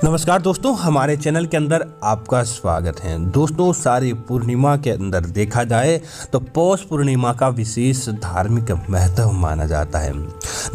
नमस्कार दोस्तों, हमारे चैनल के अंदर आपका स्वागत है। दोस्तों, सारी पूर्णिमा के अंदर देखा जाए तो पौष पूर्णिमा का विशेष धार्मिक महत्व माना जाता है।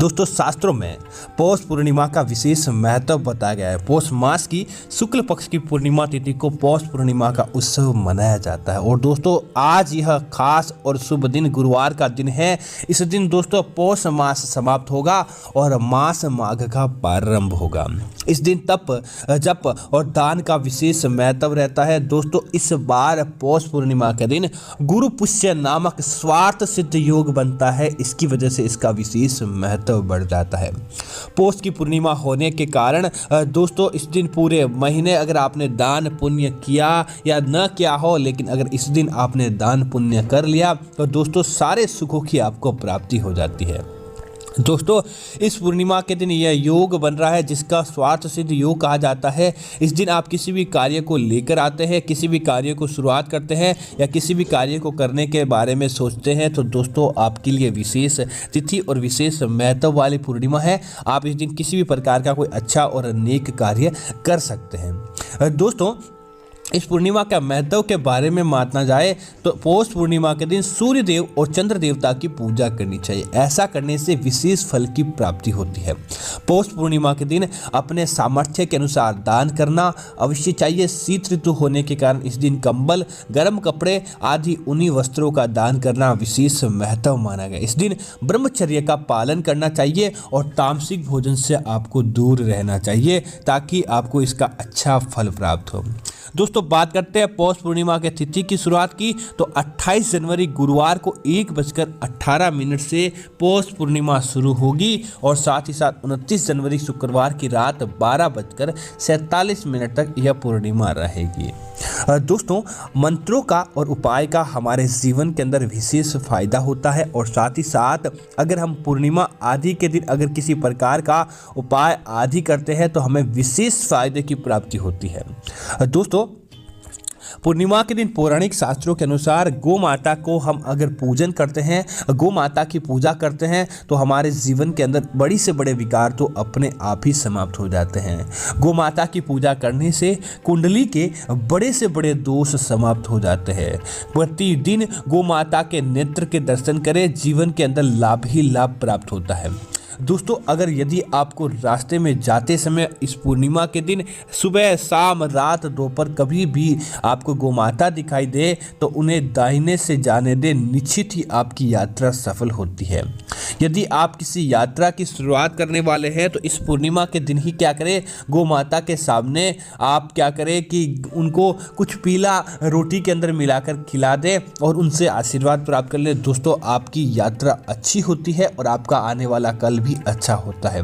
दोस्तों, शास्त्रों में पौष पूर्णिमा का विशेष महत्व बताया गया है। पौष मास की शुक्ल पक्ष की पूर्णिमा तिथि को पौष पूर्णिमा का उत्सव मनाया जाता है। और दोस्तों, आज यह खास और शुभ दिन गुरुवार का दिन है। इस दिन दोस्तों पौष मास समाप्त होगा और मास माघ का प्रारंभ होगा। इस दिन तप, जप और दान का विशेष महत्व रहता है। दोस्तों, इस बार पौष पूर्णिमा के दिन गुरु पुष्य नामक स्वार्थ सिद्ध योग बनता है। इसकी वजह से इसका विशेष महत्व बढ़ जाता है। पौष की पूर्णिमा होने के कारण दोस्तों इस दिन पूरे महीने अगर आपने दान पुण्य किया या न किया हो, लेकिन अगर इस दिन आपने दान पुण्य कर लिया तो दोस्तों सारे सुखों की आपको प्राप्ति हो जाती है। दोस्तों, इस पूर्णिमा के दिन यह योग बन रहा है जिसका स्वार्थ सिद्ध योग कहा जाता है। इस दिन आप किसी भी कार्य को लेकर आते हैं, किसी भी कार्य को शुरुआत करते हैं या किसी भी कार्य को करने के बारे में सोचते हैं तो दोस्तों आपके लिए विशेष तिथि और विशेष महत्व वाली पूर्णिमा है। आप इस दिन किसी भी प्रकार का कोई अच्छा और नेक कार्य कर सकते हैं। दोस्तों, इस पूर्णिमा का महत्व के बारे में माना जाए तो पौष पूर्णिमा के दिन सूर्य देव और चंद्र देवता की पूजा करनी चाहिए। ऐसा करने से विशेष फल की प्राप्ति होती है। पौष पूर्णिमा के दिन अपने सामर्थ्य के अनुसार दान करना अवश्य चाहिए। शीत ऋतु होने के कारण इस दिन कंबल, गर्म कपड़े आदि ऊनी वस्त्रों का दान करना विशेष महत्व माना गया। इस दिन ब्रह्मचर्य का पालन करना चाहिए और तामसिक भोजन से आपको दूर रहना चाहिए ताकि आपको इसका अच्छा फल प्राप्त हो। दोस्तों, बात करते हैं पौष पूर्णिमा के तिथि की शुरुआत की तो 28 जनवरी गुरुवार को 1:18 से पौष पूर्णिमा शुरू होगी और साथ ही साथ 29 जनवरी शुक्रवार की रात 12:47 तक यह पूर्णिमा रहेगी। दोस्तों, मंत्रों का और उपाय का हमारे जीवन के अंदर विशेष फायदा होता है और साथ ही साथ अगर हम पूर्णिमा आदि के दिन अगर किसी प्रकार का उपाय आदि करते हैं तो हमें विशेष फायदे की प्राप्ति होती है। दोस्तों, पूर्णिमा के दिन पौराणिक शास्त्रों के अनुसार गौ माता को हम अगर पूजन करते हैं, गौ माता की पूजा करते हैं तो हमारे जीवन के अंदर बड़ी से बड़े विकार तो अपने आप ही समाप्त हो जाते हैं। गौ माता की पूजा करने से कुंडली के बड़े से बड़े दोष समाप्त हो जाते हैं। प्रतिदिन गौ माता के नेत्र के दर्शन करें, जीवन के अंदर लाभ ही लाभ प्राप्त होता है। दोस्तों, अगर यदि आपको रास्ते में जाते समय इस पूर्णिमा के दिन सुबह, शाम, रात, दोपहर कभी भी आपको गोमाता दिखाई दे तो उन्हें दाहिने से जाने दें। निश्चित ही आपकी यात्रा सफल होती है। यदि आप किसी यात्रा की शुरुआत करने वाले हैं तो इस पूर्णिमा के दिन ही क्या करें, गौ माता के सामने आप क्या करें कि उनको कुछ पीला रोटी के अंदर मिलाकर खिला दें और उनसे आशीर्वाद प्राप्त कर लें। दोस्तों, आपकी यात्रा अच्छी होती है और आपका आने वाला कल भी अच्छा होता है।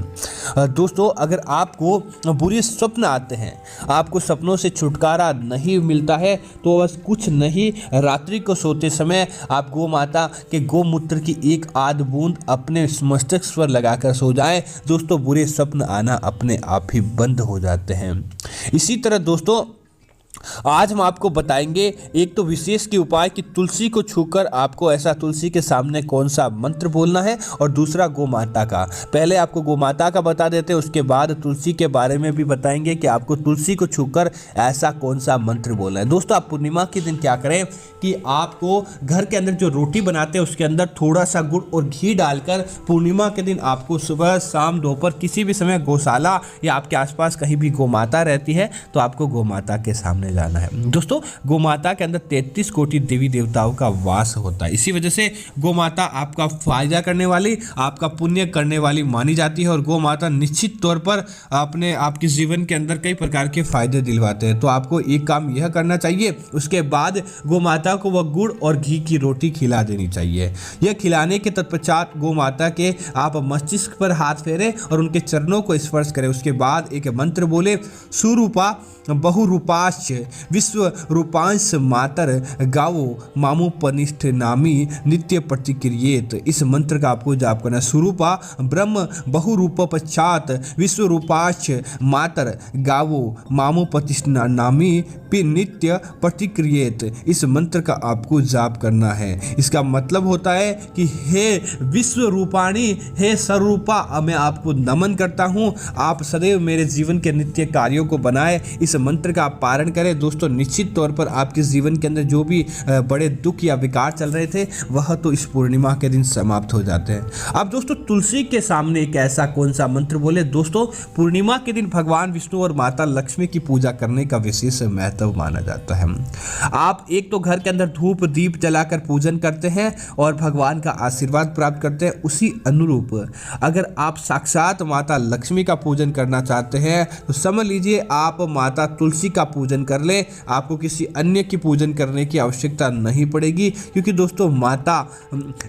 दोस्तों, अगर आपको बुरे स्वप्न आते हैं, आपको सपनों से छुटकारा नहीं मिलता है तो बस कुछ नहीं, रात्रि को सोते समय आप गौ माता के गोमूत्र की एक आध बूंद अपने मस्तिष्क पर लगाकर सो जाएं। दोस्तों, बुरे स्वप्न आना अपने आप ही बंद हो जाते हैं। इसी तरह दोस्तों, आज हम आपको बताएंगे एक तो विशेष के उपाय कि तुलसी को छूकर आपको ऐसा तुलसी के सामने कौन सा मंत्र बोलना है और दूसरा गौ माता का। पहले आपको गौ माता का बता देते हैं, उसके बाद तुलसी के बारे में भी बताएंगे कि आपको तुलसी को छूकर ऐसा कौन सा मंत्र बोलना है। दोस्तों, आप पूर्णिमा के दिन क्या करें कि आपको घर के अंदर जो रोटी बनाते हैं उसके अंदर थोड़ा सा गुड़ और घी डालकर पूर्णिमा के दिन आपको सुबह, शाम, दोपहर किसी भी समय गौशाला या आपके आसपास कहीं भी गौ माता रहती है तो आपको गौ माता के सामने जाना है। दोस्तों, गौ माता के अंदर 33 कोटि देवी देवताओं का वास होता है। इसी वजह से गौ माता आपका फायदा करने वाली, आपका पुण्य करने वाली मानी जाती है और गौ माता निश्चित तौर पर आपके जीवन के अंदर कई प्रकार के फायदे दिलवाते हैं। तो आपको एक काम यह करना चाहिए, उसके बाद गौ माता को वह गुड़ और घी की रोटी खिला देनी चाहिए। यह खिलाने के तत्पश्चात गौ माता के आप मस्तिष्क पर हाथ फेरें और उनके चरणों को स्पर्श करें। उसके बाद एक मंत्र बोले, सुरूपा बहुरूपाश्च विश्व रूपांश मातर गावो मामुपनिष्ठ नामी नित्य प्रतिक्रियेत। इस मंत्र का आपको जाप करना। स्वरूपा ब्रह्म बहुरूप पश्चात विश्व रूपांश मातर गावो मामुपतिष्ठ नामी नित्य प्रतिक्रियेत। इस मंत्र का आपको जाप करना है। इसका मतलब होता है कि हे विश्व रूपाणी, हे स्वरूपा, मैं आपको नमन करता हूँ, आप सदैव मेरे जीवन के नित्य कार्यों को बनाए। इस मंत्र का आप पारण करें दोस्तों, निश्चित तौर पर आपके जीवन के अंदर जो भी बड़े दुख या विकार चल रहे थे वह तो इस पूर्णिमा के दिन समाप्त हो जाते हैं। अब दोस्तों तुलसी के सामने एक ऐसा कौन सा मंत्र बोले? दोस्तों पूर्णिमा के दिन भगवान विष्णु और माता लक्ष्मी की पूजा करने का विशेष महत्व माना जाता है। आप एक तो घर के अंदर धूप दीप जलाकर पूजन करते हैं और भगवान का आशीर्वाद प्राप्त करते हैं। उसी अनुरूप अगर आप साक्षात माता लक्ष्मी का पूजन करना चाहते हैं तो समझ लीजिए आप माता तुलसी का पूजन कर लें। आपको किसी अन्य की पूजन करने की आवश्यकता नहीं पड़ेगी, क्योंकि दोस्तों माता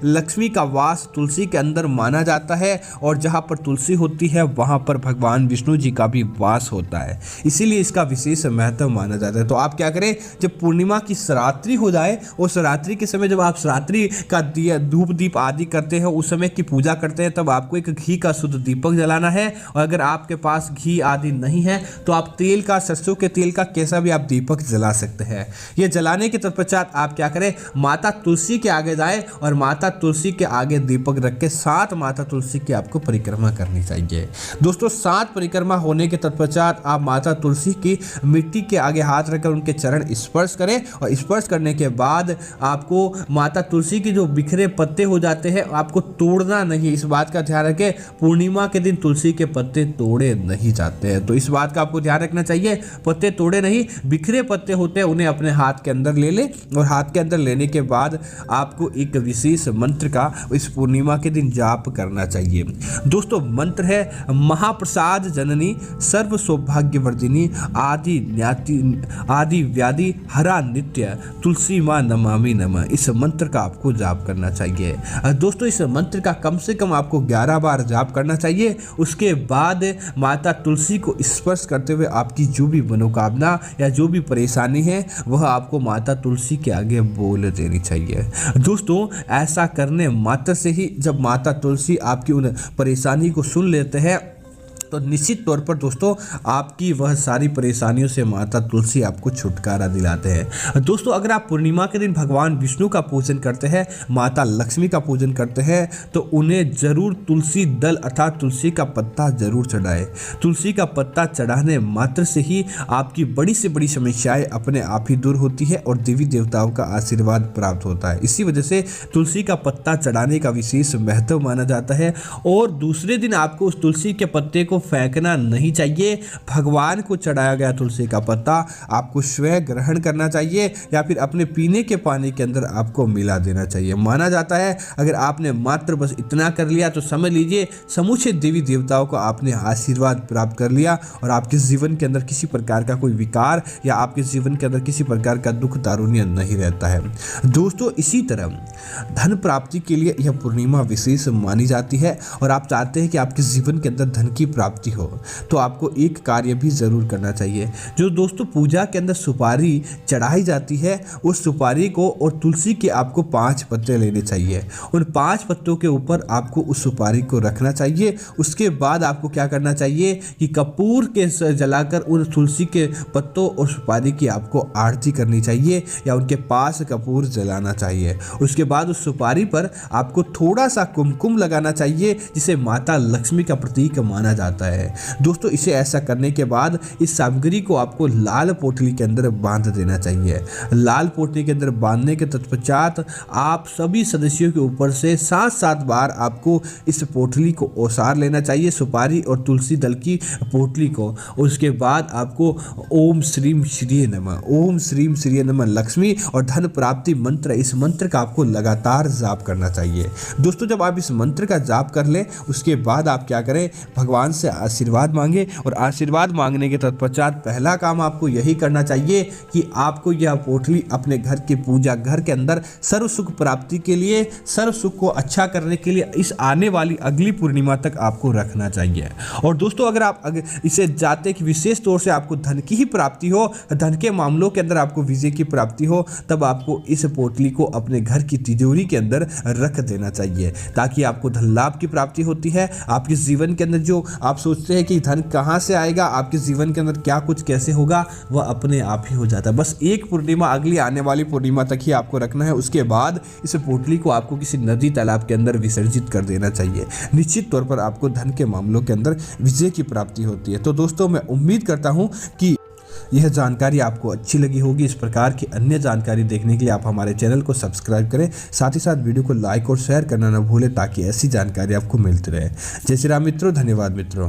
लक्ष्मी का वास तुलसी के अंदर माना जाता है और जहाँ पर तुलसी होती है वहाँ पर भगवान विष्णु जी का भी वास होता है, इसीलिए इसका विशेष महत्व माना जाता है। तो आप क्या करें, जब पूर्णिमा की रात्रि हो जाए, उस रात्रि के समय जब आप रात्रि का दिया धूप दीप आदि करते हैं, उस समय की पूजा करते हैं, तब आपको एक घी का शुद्ध दीपक जलाना है। और अगर आपके पास घी आदि नहीं है तो आप तेल का, सरसों के तेल का कैसा भी आप दीपक जला सकते हैं। ये जलाने के तत्पश्चात आप क्या करें, माता तुलसी के आगे जाए और माता तुलसी के आगे दीपक रख के 7 माता तुलसी की आपको परिक्रमा करनी चाहिए। दोस्तों 7 परिक्रमा होने के तत्पश्चात आप माता तुलसी की मिट्टी के आगे हाथ रखकर उनके चरण स्पर्श करें और स्पर्श करने के बाद आपको माता तुलसी के जो बिखरे पत्ते हो जाते हैं आपको तोड़ना नहीं। इस बात का ध्यान रखें, पूर्णिमा के दिन तुलसी के पत्ते तोड़े नहीं जाते हैं, तो इस बात का आपको ध्यान रखना चाहिए। पत्ते तोड़े नहीं, बिखरे पत्ते होते हैं उन्हें अपने हाथ के अंदर ले लें और हाथ के अंदर लेने के बाद आपको एक विशेष मंत्र का इस पूर्णिमा के दिन जाप करना चाहिए। दोस्तों मंत्र है महाप्रसाद जननी सर्व सौभाग्यवर्धिनी आदि व्याधि हरा नित्य तुलसी माँ नमामि नमः। इस मंत्र का आपको जाप करना चाहिए। दोस्तों इस मंत्र का कम से कम आपको 11 बार जाप करना चाहिए। उसके बाद माता तुलसी को स्पर्श करते हुए आपकी जो भी मनोकामना या जो भी परेशानी है वह आपको माता तुलसी के आगे बोल देनी चाहिए। दोस्तों ऐसा करने मात्र से ही जब माता तुलसी आपकी उन परेशानी को सुन लेते हैं तो निश्चित तौर पर दोस्तों आपकी वह सारी परेशानियों से माता तुलसी आपको छुटकारा दिलाते हैं। दोस्तों अगर आप पूर्णिमा के दिन भगवान विष्णु का पूजन करते हैं, माता लक्ष्मी का पूजन करते हैं, तो उन्हें जरूर तुलसी दल अर्थात तुलसी का पत्ता जरूर चढ़ाएं। तुलसी का पत्ता चढ़ाने मात्र से ही आपकी बड़ी से बड़ी समस्याएं अपने आप ही दूर होती है और देवी देवताओं का आशीर्वाद प्राप्त होता है। इसी वजह से तुलसी का पत्ता चढ़ाने का विशेष महत्व माना जाता है। और दूसरे दिन आपको उस तुलसी के पत्ते को फेंकना नहीं चाहिए। भगवान को चढ़ाया गया तुलसी का पत्ता आपको स्वयं ग्रहण करना चाहिए या फिर अपने पीने के पानी के अंदर आपको मिला देना चाहिए। माना जाता है अगर आपने मात्र बस इतना कर लिया तो समझ लीजिए समूचे देवी देवताओं को आपने आशीर्वाद प्राप्त कर लिया और आपके जीवन के अंदर किसी प्रकार का कोई विकार या आपके जीवन के अंदर किसी प्रकार का दुख तारुण्य नहीं रहता है। दोस्तों इसी तरह धन प्राप्ति के लिए यह पूर्णिमा विशेष मानी जाती है और आप चाहते हैं कि आपके जीवन के अंदर धन की प्राप्ति हो तो आपको एक कार्य भी जरूर करना चाहिए। जो दोस्तों पूजा के अंदर सुपारी चढ़ाई जाती है उस सुपारी को और तुलसी के आपको 5 पत्ते लेने चाहिए। उन 5 पत्तों के ऊपर आपको उस सुपारी को रखना चाहिए। उसके बाद आपको क्या करना चाहिए कि कपूर के जलाकर उन तुलसी के पत्तों और सुपारी की आपको आरती करनी चाहिए या उनके पास कपूर जलाना चाहिए। उसके बाद उस सुपारी पर आपको थोड़ा सा कुमकुम लगाना चाहिए जिसे माता लक्ष्मी का प्रतीक माना जाता है। दोस्तों इसे ऐसा करने के बाद इस सामग्री को आपको लाल पोटली के अंदर बांध देना चाहिए। लाल पोटली के अंदर बांधने के तत्पश्चात आप सभी सदस्यों के ऊपर से 7-7 बार आपको इस पोटली को ओसार लेना चाहिए, सुपारी और तुलसी दल की पोटली को। उसके बाद आपको ओम श्रीम श्री नमः, ओम श्रीम श्री नमः लक्ष्मी और धन प्राप्ति मंत्र, इस मंत्र का आपको लगातार जाप करना चाहिए। दोस्तों जब आप इस मंत्र का जाप कर लें उसके बाद आप क्या करें, भगवान से से आशीर्वाद मांगे और आशीर्वाद मांगने के तत्पश्चात पहला काम आपको यही करना चाहिए कि आपको यह पोटली अपने घर के पूजा घर के अंदर सर्व सुख प्राप्ति के लिए, सर्व सुख को अच्छा करने के लिए इस आने वाली अगली पूर्णिमा तक आपको रखना चाहिए। और दोस्तों अगर इसे जाते कि विशेष तौर से आपको धन की ही प्राप्ति हो, धन के मामलों के अंदर आपको विजय की प्राप्ति हो, तब आपको इस पोटली को अपने घर की तिजोरी के अंदर रख देना चाहिए, ताकि आपको धन लाभ की प्राप्ति होती है। आपके जीवन के अंदर जो आप सोचते हैं कि धन कहाँ से आएगा, आपके जीवन के अंदर क्या कुछ कैसे होगा, वह अपने आप ही हो जाता है। बस एक पूर्णिमा अगली आने वाली पूर्णिमा तक ही आपको रखना है। उसके बाद इस पोटली को आपको किसी नदी तालाब के अंदर विसर्जित कर देना चाहिए। निश्चित तौर पर आपको धन के मामलों के अंदर विजय की प्राप्ति होती है। तो दोस्तों मैं उम्मीद करता हूं कि यह जानकारी आपको अच्छी लगी होगी। इस प्रकार की अन्य जानकारी देखने के लिए आप हमारे चैनल को सब्सक्राइब करें, साथ ही साथ वीडियो को लाइक और शेयर करना न भूलें, ताकि ऐसी जानकारी आपको मिलती रहे। जय श्री राम मित्रों, धन्यवाद मित्रों।